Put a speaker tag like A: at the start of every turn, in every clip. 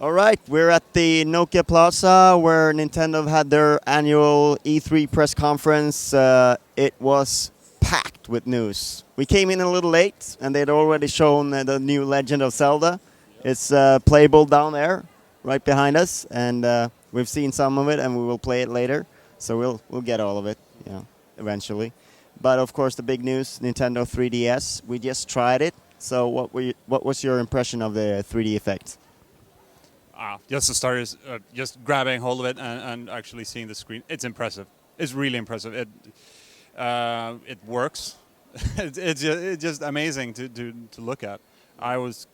A: All right, we're at the Nokia Plaza where Nintendo had their annual E3 press conference. It was packed with news. We came in a little late, and they'd already shown the new Legend of Zelda. It's playable down there, right behind us, and we've seen some of it, and we will play it later. So we'll get all of it, eventually. But of course, the big news: Nintendo 3DS. We just tried it. So what was your impression of the 3D effect?
B: Just to start is just grabbing hold of it and actually seeing the screen. It's impressive. It's really impressive. It works. It's just amazing to look at. I was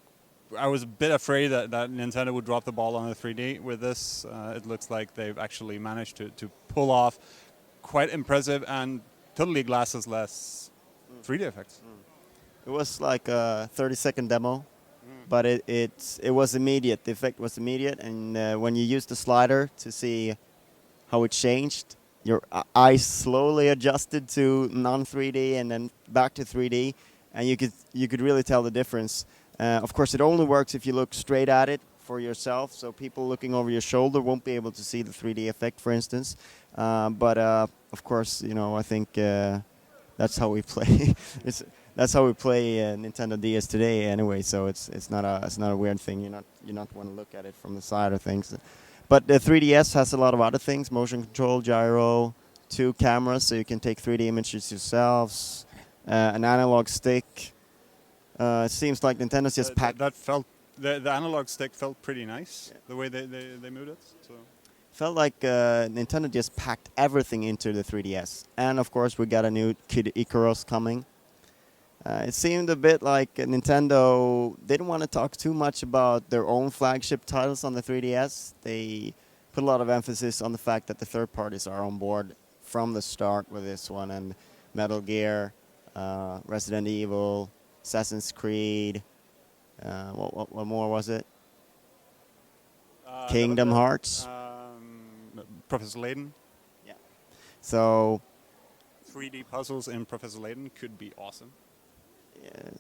B: a bit afraid that Nintendo would drop the ball on the 3D with this. It looks like they've actually managed to pull off quite impressive and totally glasses-less 3D effects.
A: It was like a 30-second demo. But it was immediate. The effect was immediate, and when you use the slider to see how it changed, your eyes slowly adjusted to non-3D and then back to 3D, and you could really tell the difference. Of course, it only works if you look straight at it for yourself, so people looking over your shoulder won't be able to see the 3D effect, for instance. But of course, I think that's how we play. That's how we play Nintendo DS today, anyway. So it's not a weird thing. You not want to look at it from the side of things. But the 3DS has a lot of other things: motion control, gyro, 2 cameras, so you can take 3D images yourselves, an analog stick. It seems like Nintendo's just packed.
B: The analog stick felt pretty nice. Yeah. The way they moved it. So.
A: Felt like Nintendo just packed everything into the 3DS, and of course we got a new Kid Icarus coming. It seemed a bit like Nintendo didn't want to talk too much about their own flagship titles on the 3DS. They put a lot of emphasis on the fact that the third parties are on board from the start with this one, and Metal Gear, Resident Evil, Assassin's Creed, what more was it? Kingdom Hearts?
B: Professor Layton.
A: Yeah. So
B: 3D puzzles in Professor Layton could be awesome.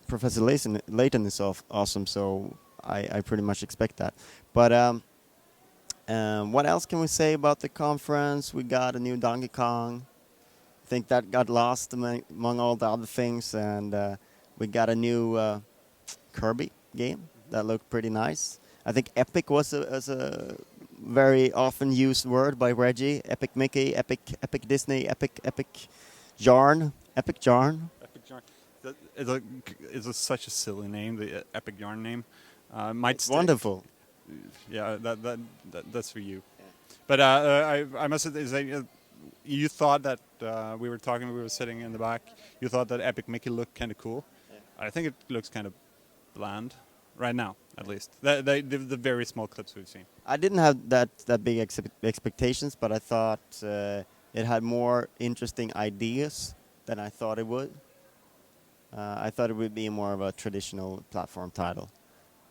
A: Professor Layton is awesome, so I pretty much expect that. But what else can we say about the conference? We got a new Donkey Kong. I think that got lost among all the other things, and we got a new Kirby game that looked pretty nice. I think epic was a very often used word by Reggie. Epic Mickey, epic Disney, epic Yarn.
B: Epic Yarn. It's such a silly name, the Epic Yarn name.
A: It's wonderful.
B: Yeah, that's for you. Yeah. But I must say, you thought that we were sitting in the back. You thought that Epic Mickey looked kind of cool. Yeah. I think it looks kind of bland right now, at least. The very small clips we've seen.
A: I didn't have that big expectations, but I thought it had more interesting ideas than I thought it would. I thought it would be more of a traditional platform title,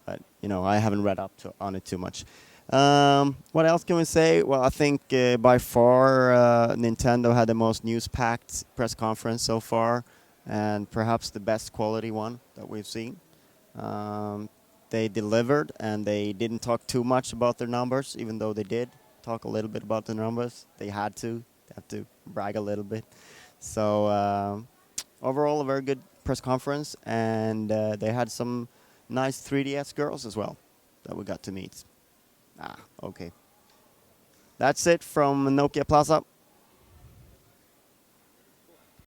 A: but I haven't read up on it too much. What else can we say? Well, I think by far Nintendo had the most news-packed press conference so far, and perhaps the best quality one that we've seen. They delivered, and they didn't talk too much about their numbers, even though they did talk a little bit about the numbers. They had to brag a little bit. So overall, a very good press conference, and they had some nice 3DS girls as well that we got to meet. Okay. That's it from Nokia Plaza.